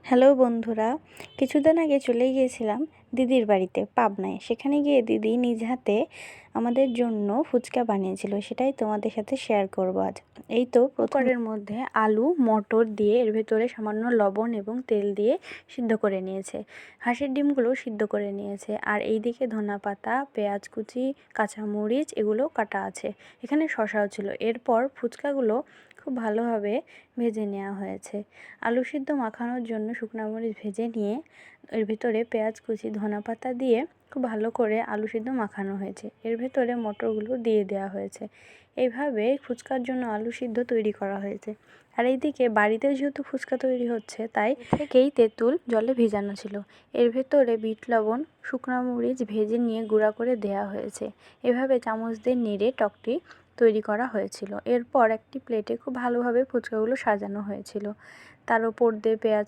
Hello বন্ধুরা, কিছুদিন আগে চলে গিয়েছিলাম দিদির বাড়িতে পাবনায়। সেখানে গিয়ে দিদি নিজ হাতে আমাদের জন্য ফুচকা বানিয়েছিল, সেটাই তোমাদের সাথে শেয়ার করব আজ। এই তো কুকারের মধ্যে আলু মটর দিয়ে এর ভেতরে সামান্য লবণ এবং তেল দিয়ে সিদ্ধ করে নিয়েছে। হাঁসের ডিমগুলো সিদ্ধ করে নিয়েছে, আর এই দিকে ধনেপাতা, পেঁয়াজ কুচি, কাঁচামরিচ এগুলো কাটা আছে। এখানে শসাও ছিল। এরপর ফুচকাগুলো খুব ভালোভাবে ভেজে নেওয়া হয়েছে। আলু সিদ্ধ মাখানোর জন্য শুকনো মরিচ ভেজে নিয়ে এর ভিতরে পেঁয়াজ কুচি, ধনেপাতা দিয়ে খুব ভালো করে আলু সিদ্ধ মাখানো হয়েছে। এর ভেতরে মটরগুলো দিয়ে দেওয়া হয়েছে। এইভাবে ফুচকার জন্য আলু সিদ্ধ তৈরি করা হয়েছে। আর এইদিকে বাড়িতে যেহেতু ফুচকা তৈরি হচ্ছে, তাই থেকেই তেঁতুল জলে ভিজানো ছিল। এর ভেতরে বিট লবণ, শুকনো মরিচ ভেজে নিয়ে গুঁড়া করে দেওয়া হয়েছে। এভাবে চামচ দিয়ে নেড়ে টকটি তৈরি করা হয়েছিল। এরপর একটি প্লেটে খুব ভালোভাবে ফুচকাগুলো সাজানো হয়েছিল। তার ওপর দিয়ে পেঁয়াজ